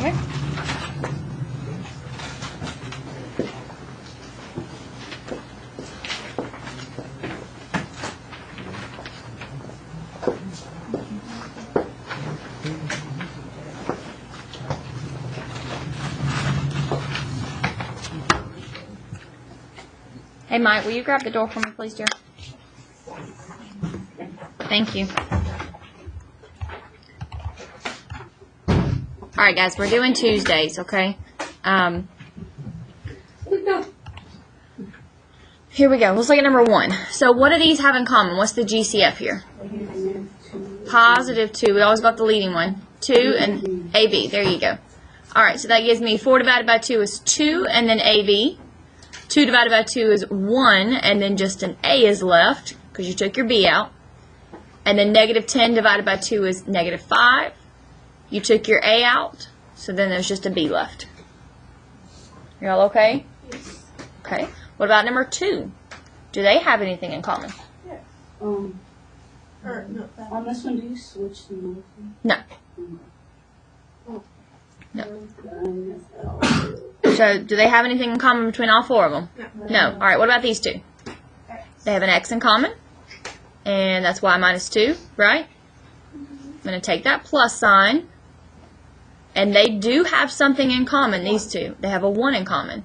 Okay. Hey, Mike, will you grab the door for me, please, dear? Thank you. All right, guys, we're doing Tuesdays, okay? Here we go. Let's look at number 1. So what do these have in common? What's the GCF here? Positive 2. We always got the leading one. 2 and AB. There you go. All right, so that gives me 4 divided by 2 is 2, and then AB. 2 divided by 2 is 1, and then just an A is left, because you took your B out. And then negative 10 divided by 2 is negative 5. You took your A out, so then there's just a B left. You all okay? Yes. Okay. What about number 2? Do they have anything in common? Yeah. No. On this one, do you switch the number? No. Oh. No. So, do they have anything in common between all 4 of them? No. All right, what about these 2? They have an X in common, and that's Y minus 2, right? I'm going to take that plus sign, and they do have something in common, these 2. They have a 1 in common.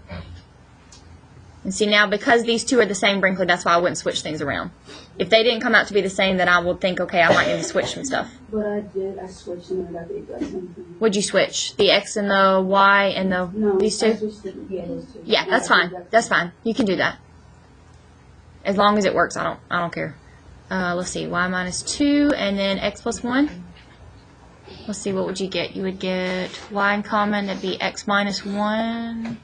And see, now, because these 2 are the same, Brinkley, that's why I wouldn't switch things around. If they didn't come out to be the same, then I would think, okay, I might need to switch some stuff. But I did. I switched and I got the exact same thing. Would you switch? The X and the Y and the these 2? I switched it. Yeah, those 2. Yeah, that's fine. That's fine. You can do that. As long as it works, I don't care. Let's see, Y minus 2 and then X plus 1. Let's see, what would you get? You would get Y in common, that'd be X minus 1.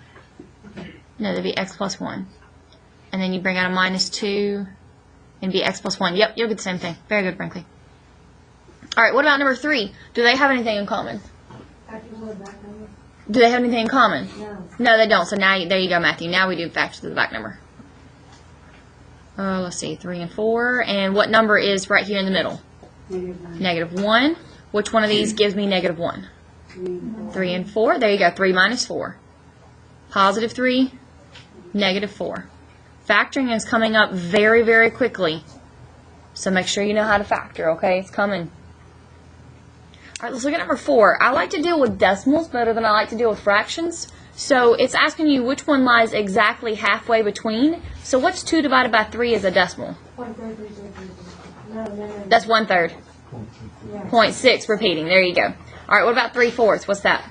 No, that'd be X plus 1. And then you bring out a minus 2 and be X plus 1. Yep, you'll get the same thing. Very good, Brinkley. All right, what about number 3? Do they have anything in common? Do they have anything in common? No. No, they don't. So now, there you go, Matthew. Now we do factor to the back number. Let's see, 3 and 4. And what number is right here in the middle? Negative 1. Which one of these gives me negative 1? 3 and 4. There you go, 3 minus 4. Positive 3, negative 4. Factoring is coming up very, very quickly. So make sure you know how to factor, okay? It's coming. All right, let's look at number 4. I like to deal with decimals better than I like to deal with fractions. So it's asking you which one lies exactly halfway between. So what's 2 divided by 3 as a decimal? That's 1/3. 0.6 repeating. There you go. All right, what about 3/4? What's that?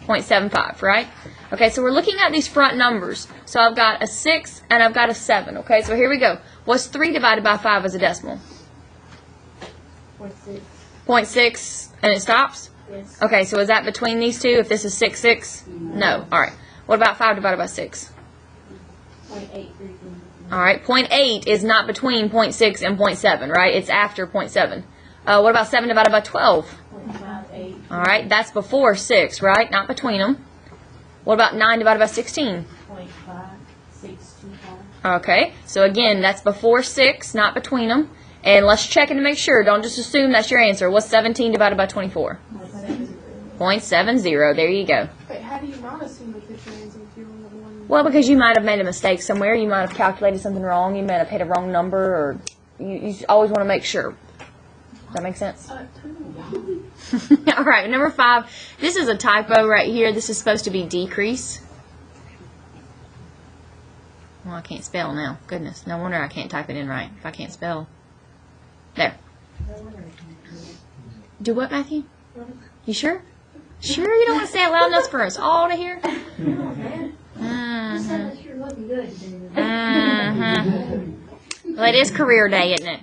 0.75, right? Okay, so we're looking at these front numbers. So I've got a 6 and I've got a 7. Okay, so here we go. What's 3 divided by 5 as a decimal? 0.6. 0.6 and it stops? Yes. Okay, so is that between these two? If this is 6, 6? No. All right. What about 5 divided by 6? 0.8. All right. 0.8 is not between 0.6 and 0.7, right? It's after 0.7. What about 7 divided by 12? 0.58. All right. That's before 6, right? Not between them. What about 9 divided by 16? 0.5625. Okay. So again, that's before 6, not between them. And let's check it to make sure. Don't just assume that's your answer. What's 17 divided by 24? 0.70. There you go. But how do you not assume that it's your answer if you're on the one? Well, because you might have made a mistake somewhere. You might have calculated something wrong. You might have hit a wrong number. Or you always want to make sure. Does that make sense? All right, number 5. This is a typo right here. This is supposed to be decrease. Well, I can't spell now. Goodness, no wonder I can't type it in right if I can't spell. There. Do what, Matthew? You sure? Sure you don't want to say it loud enough for us all to hear? Well, it is career day, isn't it?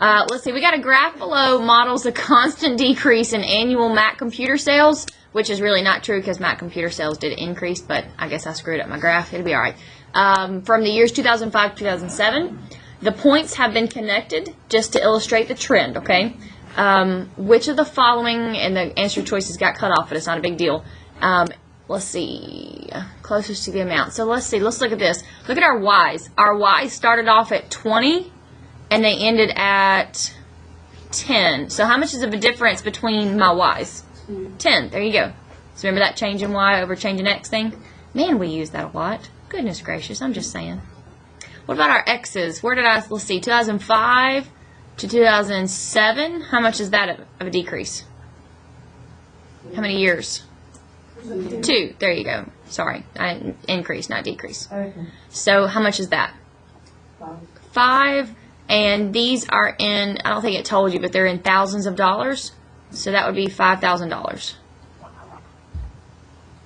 Let's see. We got a graph below models a constant decrease in annual Mac computer sales, which is really not true because Mac computer sales did increase, but I guess I screwed up my graph. It'll be all right. From the years 2005 to 2007, the points have been connected just to illustrate the trend, okay? Which of the following, and the answer choices got cut off, but it's not a big deal. Let's see, closest to the amount. So let's see, let's look at this. Look at our Y's. Our Y's started off at 20, and they ended at 10. So how much is of a difference between my Y's? 10. There you go. So remember that change in y over change in x thing? Man, we use that a lot. Goodness gracious, I'm just saying. What about our x's? Where did let's see, 2005 to 2007? How much is that of a decrease? How many years? 2. There you go. Sorry, increase, not decrease. Okay. So how much is that? 5. And these are in, I don't think it told you, but they're in thousands of dollars. So that would be $5,000.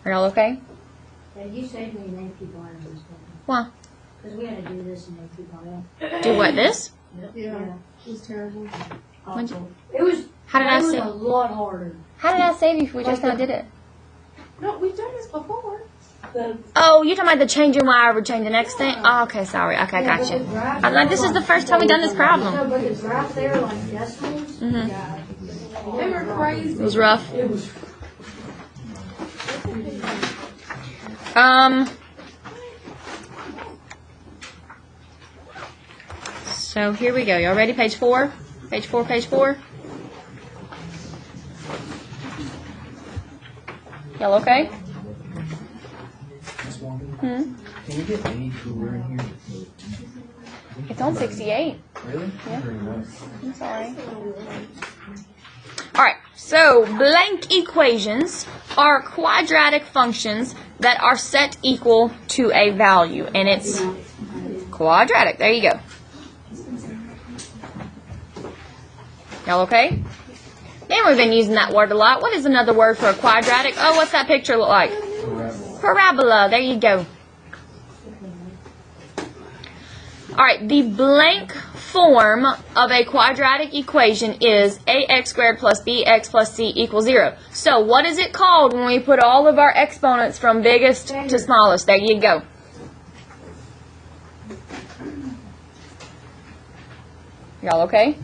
Are y'all okay? Yeah, you saved me an AP bar in this Why? because we had to do this in AP bar. Do what, this? Yeah, it was terrible. When'd you- It was. How did I it was say? a lot harder. How did I save you if we just now did it? No, we've done this before. Oh, you're talking about the change in y over change in x thing? Oh, okay, sorry. Okay, Yeah, gotcha. but the graph I'm like, this is the first time we've done this No, problem. but the graph there, like decimals. Mm-hmm. They were crazy. It was rough. It was. So here we go. Y'all ready? Page 4? Page 4, page 4. Y'all okay? Hmm? Can we get any cooler in here? It's on 68. Really? Yeah. Very nice. I'm sorry. Alright, so blank equations are quadratic functions that are set equal to a value, and it's quadratic. There you go. Y'all okay? Man, we've been using that word a lot. What is another word for a quadratic? Oh, what's that picture look like? Parabola. There you go. Alright, the blank form of a quadratic equation is ax squared plus bx plus c equals 0. So what is it called when we put all of our exponents from biggest to smallest? There you go. Y'all okay?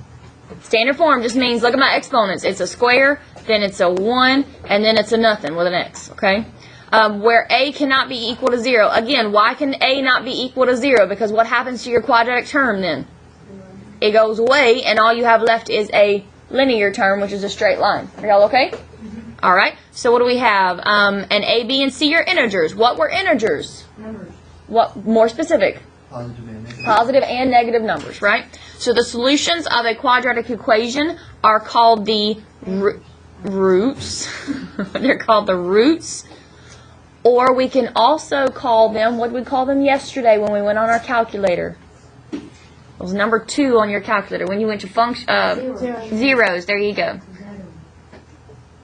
Standard form just means, look at my exponents. It's a square, then it's a 1, and then it's a nothing with an x, okay? Where a cannot be equal to 0. Again, why can a not be equal to 0? Because what happens to your quadratic term then? It goes away, and all you have left is a linear term, which is a straight line. Are y'all okay? All right. So what do we have? And a, b, and c are integers. What were integers? Numbers. What more specific? Positive and negative. Positive and negative numbers, right? So the solutions of a quadratic equation are called the roots. They're called the roots. Or we can also call them, what did we call them yesterday when we went on our calculator? It was number 2 on your calculator. When you went to function, zeros, there you go.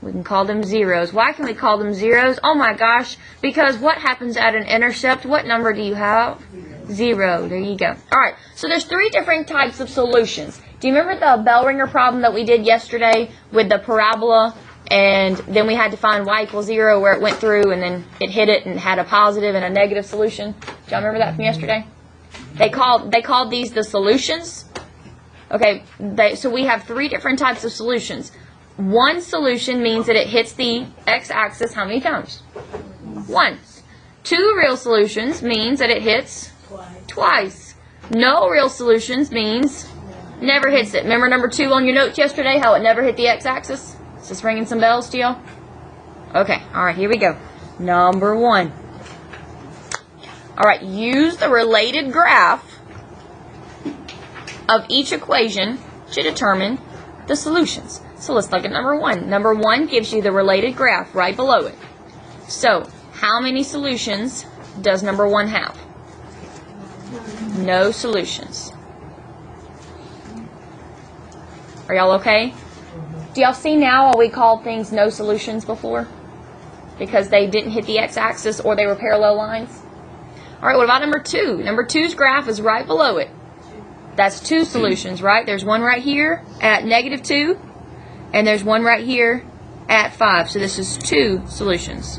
We can call them zeros. Why can we call them zeros? Oh my gosh, because what happens at an intercept? What number do you have? 0. There you go. All right, so there's 3 different types of solutions. Do you remember the bell ringer problem that we did yesterday with the parabola? And then we had to find y equals 0 where it went through and then it hit it and had a positive and a negative solution. Do y'all remember that from yesterday? They called these the solutions. Okay, so we have 3 different types of solutions. One solution means that it hits the x-axis how many times? Once. 2 real solutions means that it hits twice. No real solutions means never hits it. Remember number 2 on your notes yesterday, how it never hit the x-axis? Is this ringing some bells to y'all? Okay, alright, here we go. Number 1. Alright, use the related graph of each equation to determine the solutions. So let's look at number 1. Number 1 gives you the related graph right below it. So, how many solutions does number 1 have? No solutions. Are y'all okay? Do y'all see now why we called things no solutions before? Because they didn't hit the x-axis or they were parallel lines? Alright, what about number 2? Number 2's graph is right below it. That's 2 solutions, right? There's one right here at negative 2, and there's one right here at 5. So this is 2 solutions.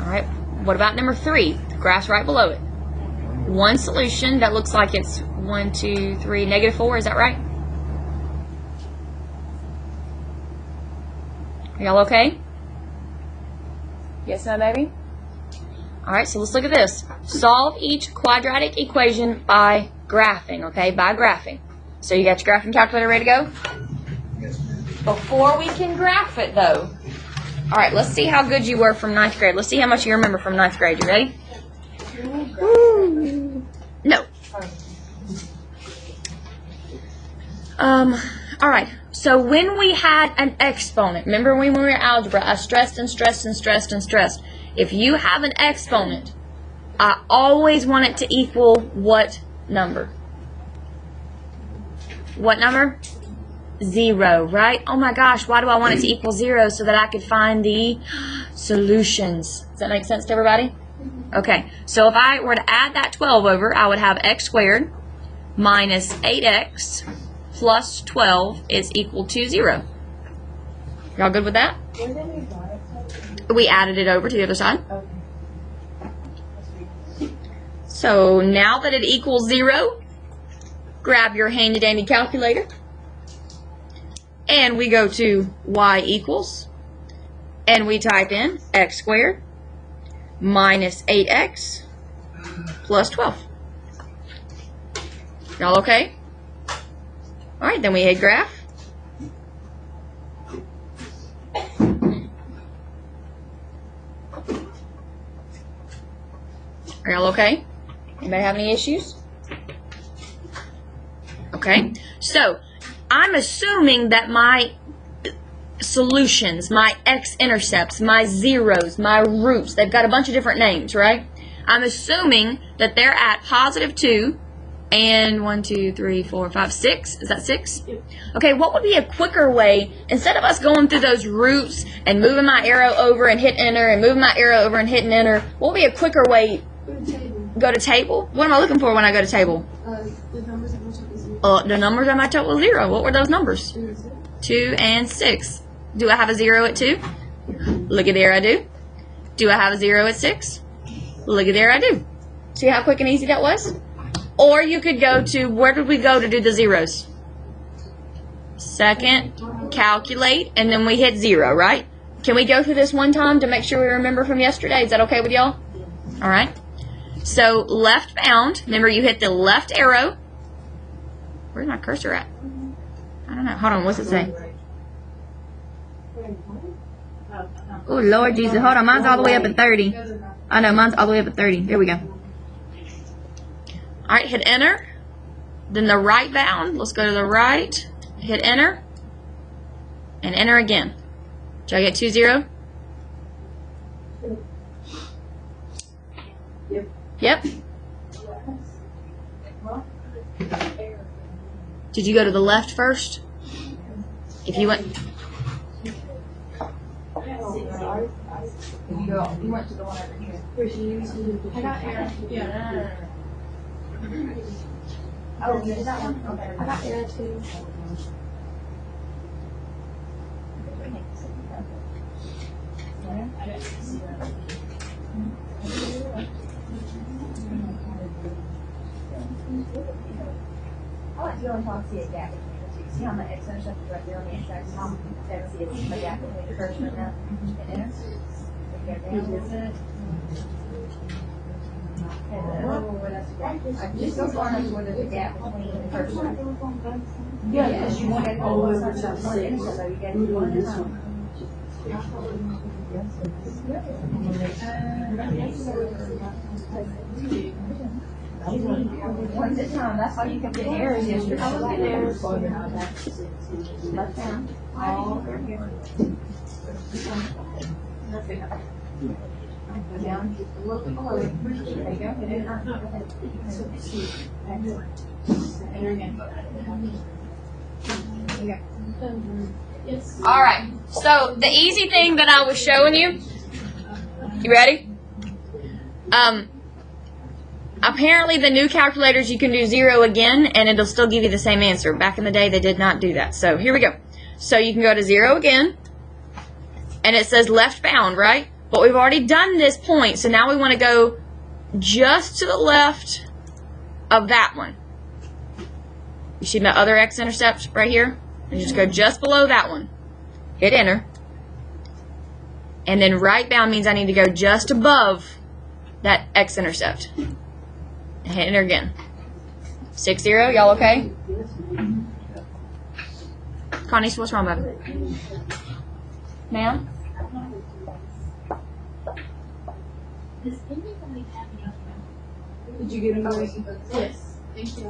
Alright, what about number 3? The graph's right below it. 1 solution that looks like it's 1, 2, 3, negative 4. Is that right? Are y'all okay? Yes, no, baby? Alright, so let's look at this. Solve each quadratic equation by graphing, okay? By graphing. So you got your graphing calculator ready to go? Yes, ma'am. Before we can graph it, though. All right, let's see how good you were from 9th grade. Let's see how much you remember from 9th grade. You ready? Woo. No. All right. So when we had an exponent, remember when we were in algebra, I stressed and stressed and stressed and stressed. If you have an exponent, I always want it to equal what number? What number? 0, right? Oh my gosh, why do I want it to equal 0? So that I could find the solutions. Does that make sense to everybody? Okay, so if I were to add that 12 over, I would have x squared minus 8x plus 12 is equal to 0. Y'all good with that? We added it over to the other side. So now that it equals 0, grab your handy dandy calculator. And we go to y equals, and we type in x squared minus 8x plus 12. Y'all okay? All right, then we hit graph. Are y'all okay? Anybody have any issues? Okay, so I'm assuming that my solutions, my x-intercepts, my zeros, my roots, they've got a bunch of different names, right? I'm assuming that they're at positive 2 and 1, 2, 3, 4, 5, 6. Is that 6? Yep. Okay, what would be a quicker way, instead of us going through those roots and moving my arrow over and hit enter and moving my arrow over and hitting enter, what would be a quicker way? Go to table. Go to table? What am I looking for when I go to table? The numbers that match up is 0. The numbers on my total 0. What were those numbers? 2 and 6. 2 and 6. Do I have a 0 at 2? Look at there, I do. Do I have a 0 at 6? Look at there, I do. See how quick and easy that was? Or you could go to, where did we go to do the zeros? Second, calculate, and then we hit 0, right? Can we go through this one time to make sure we remember from yesterday? Is that okay with y'all? All right. So left bound, remember you hit the left arrow. Where's my cursor at? I don't know. Hold on, what's it say? Oh, Lord Jesus. Hold on, mine's all the way up at 30. I know, mine's all the way up at 30. There we go. All right, hit enter. Then the right bound. Let's go to the right. Hit enter. And enter again. Did I get 2, 0? Yep. Did you go to the left first? If you went... You went to the one over here. I got error. Yeah. Oh, is that one? Okay. I got error too. I like to go and talk to see a gap between the two. See how my x-intercept is right there on the x-axis? See a gap between the cursor and that? And enter. Go down. Just go far enough where there's a gap between the cursor. Yeah, because you want to go over to the so you got to do one at a time. One at a time. That's how you can get errors yesterday. I was getting errors. Left down. All over here. Go down just a little bit below. There you go. Enter again. Yes. All right. So the easy thing that I was showing you. You ready? Apparently the new calculators you can do 0 again and it'll still give you the same answer. Back in the day they did not do that. So here we go. So you can go to 0 again and it says left bound, right? But we've already done this point, so now we want to go just to the left of that one. You see my other x-intercept right here? And just go just below that one. Hit enter. And then right bound means I need to go just above that x-intercept. And hit enter again. 6, 0, y'all okay? Connie, what's wrong, baby? Ma'am? Did you get a noise? Yes. Thank you.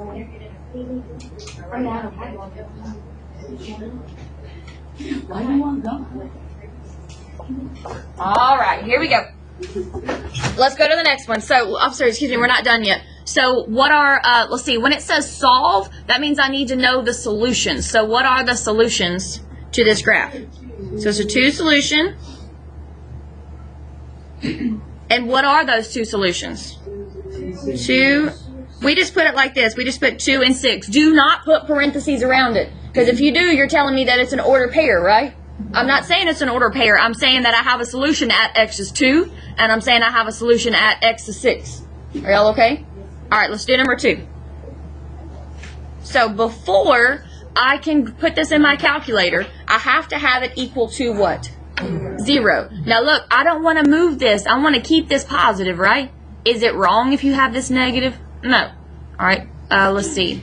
Why do you want gum? All right, here we go. Let's go to the next one. So, I'm sorry, excuse me, we're not done yet. So, what are, let's see, when it says solve, that means I need to know the solutions. So, what are the solutions to this graph? So, it's a 2 solution. And what are those 2 solutions? 2, we just put it like this. We just put 2 and 6. Do not put parentheses around it. Because if you do, you're telling me that it's an order pair, right? I'm not saying it's an order pair. I'm saying that I have a solution at x is 2, and I'm saying I have a solution at x is 6. Are y'all okay? All right, let's do number 2. So before I can put this in my calculator, I have to have it equal to what? 0. Now look, I don't want to move this. I want to keep this positive, right? Is it wrong if you have this negative? No. All right, let's see.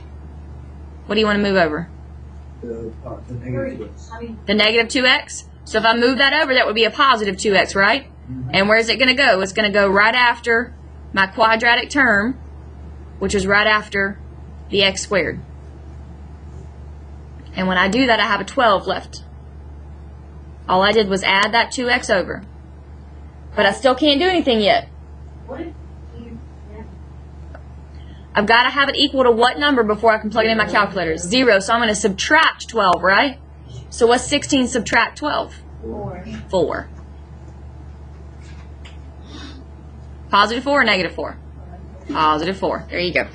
What do you want to move over? The negative 2x. The negative 2x? So if I move that over, that would be a positive 2x, right? And where's it going to go? It's going to go right after my quadratic term, which is right after the x squared. And when I do that, I have a 12 left. All I did was add that 2x over. But I still can't do anything yet. I've got to have it equal to what number before I can plug it in my calculator? 0. So I'm going to subtract 12, right? So what's 16 subtract 12? 4. Positive 4 or negative 4? Positive 4. There you go.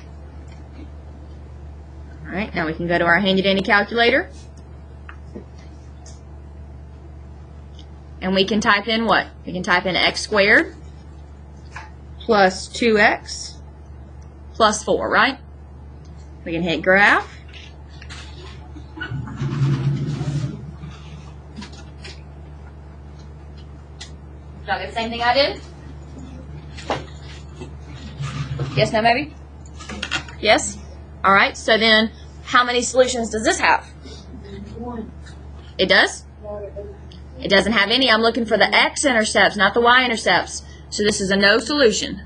All right, now we can go to our handy-dandy calculator. And we can type in what? We can type in x squared plus 2x plus 4, right? We can hit graph. Y'all get the same thing I did? Yes, no, maybe? Yes? All right, so then how many solutions does this have? 1. It does? It doesn't have any. I'm looking for the x-intercepts, not the y-intercepts. So this is a no solution.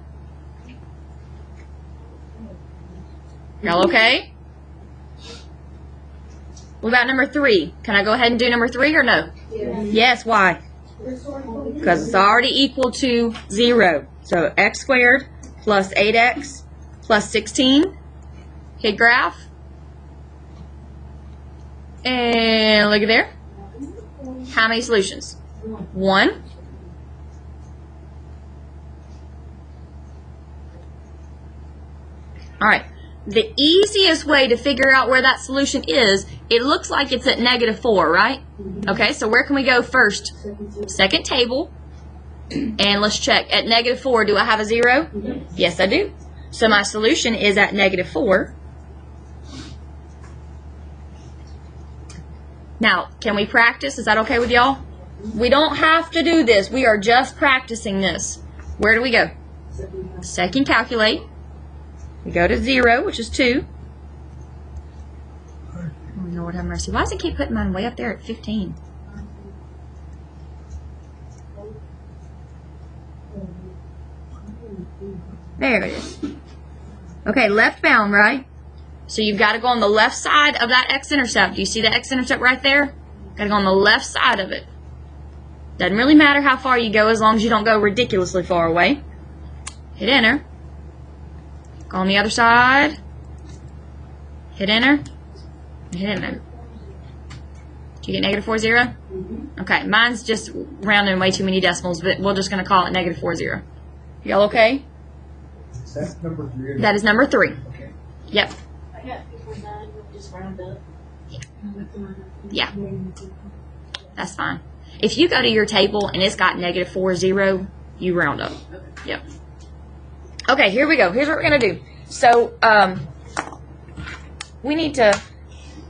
Y'all okay? What about number 3? Can I go ahead and do number 3 or no? Yes, why? Because it's already equal to 0. So x squared plus 8x plus 16. Hit graph. And look at there. How many solutions? 1. All right. The easiest way to figure out where that solution is, it looks like it's at negative 4, right? Okay, so where can we go first? Second table. And let's check. At negative 4, do I have a 0? Yes, I do. So my solution is at negative 4. Now, can we practice? Is that okay with y'all? We don't have to do this. We are just practicing this. Where do we go? Second calculate. We go to 0, which is 2. Oh, Lord have mercy. Why does it keep putting mine way up there at 15? There it is. Okay, left bound, right? So you've got to go on the left side of that x-intercept. Do you see the x-intercept right there? Got to go on the left side of it. Doesn't really matter how far you go as long as you don't go ridiculously far away. Hit enter. Go on the other side. Hit enter. Hit enter. Did you get negative 40? Okay, mine's just rounding way too many decimals, but we're just going to call it negative 40. Y'all okay? Is that number 3? That is number 3. Okay. Yep. I got 2.9, just round up. Yeah. That's fine. If you go to your table and it's got negative 40, you round up. Yep. Okay, here we go. Here's what we're going to do. So, we need to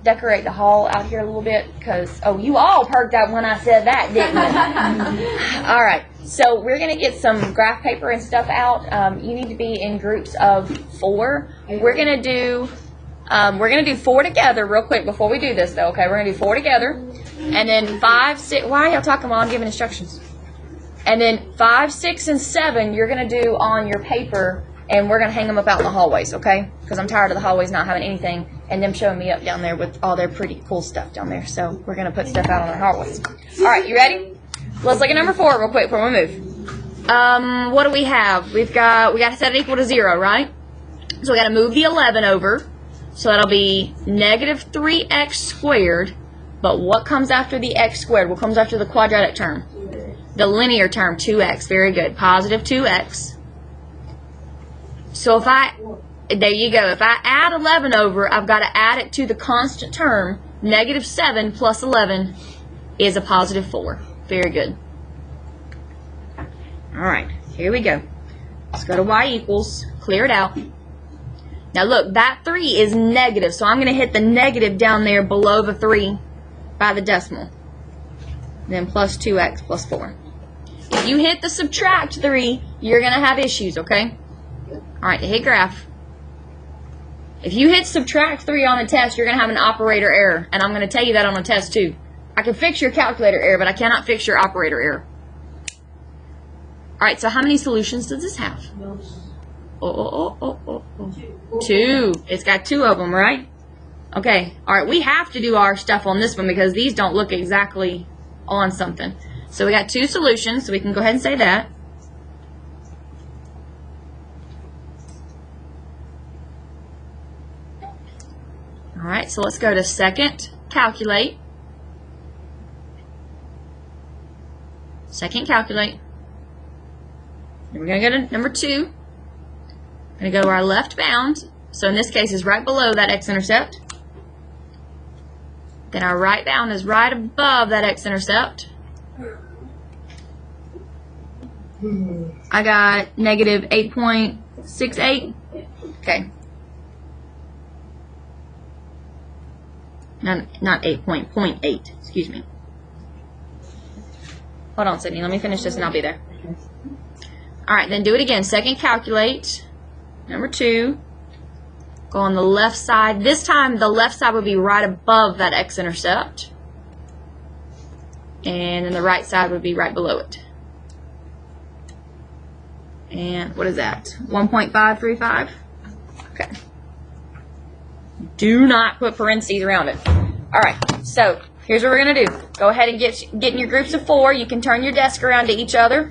decorate the hall out here a little bit because, oh, you all perked up when I said that, didn't you? All right. So, we're going to get some graph paper and stuff out. You need to be in groups of 4. We're going to do We're going to do 4 together real quick before we do this, though, okay? We're going to do 4 together. And then 5, 6, why are y'all talking while I'm giving instructions? And then 5, 6, and 7, you're going to do on your paper, and we're going to hang them up out in the hallways, okay? Because I'm tired of the hallways not having anything and them showing me up down there with all their pretty cool stuff down there. So we're going to put stuff out on our hallways. All right, you ready? Let's look at number 4 real quick before we move. What do we have? We got to set it equal to 0, right? So we got to move the 11 over. So that'll be negative 3x squared. But what comes after the x squared? What comes after the quadratic term? The linear term, 2x. Very good. Positive 2x. So there you go. If I add 11 over, I've got to add it to the constant term. Negative 7 plus 11 is a positive 4. Very good. All right, here we go. Let's go to y equals. Clear it out. Now look, that 3 is negative, so I'm going to hit the negative down there below the 3 by the decimal. Then plus 2x plus 4. If you hit the subtract 3, you're going to have issues, okay? All right, hit graph. If you hit subtract 3 on a test, you're going to have an operator error, and I'm going to tell you that on a test too. I can fix your calculator error, but I cannot fix your operator error. All right, so how many solutions does this have? 2. It's got 2 of them, right? Okay. All right, we have to do our stuff on this one because these don't look exactly on something. So we got 2 solutions, so we can go ahead and say that. All right, so let's go to second, calculate. Second, calculate. Then we're going to go to number 2. We're going to go to our left bound. So in this case, it's right below that x-intercept. Then our right bound is right above that x-intercept. I got negative 8.68. Okay. Not 8.8. Excuse me. Hold on, Sydney. Let me finish this and I'll be there. All right, then do it again. Second, calculate. Number 2. Go on the left side. This time, the left side would be right above that x-intercept. And then the right side would be right below it. And what is that? 1.535? Okay. Do not put parentheses around it. All right, so here's what we're going to do. Go ahead and get in your groups of 4. You can turn your desk around to each other.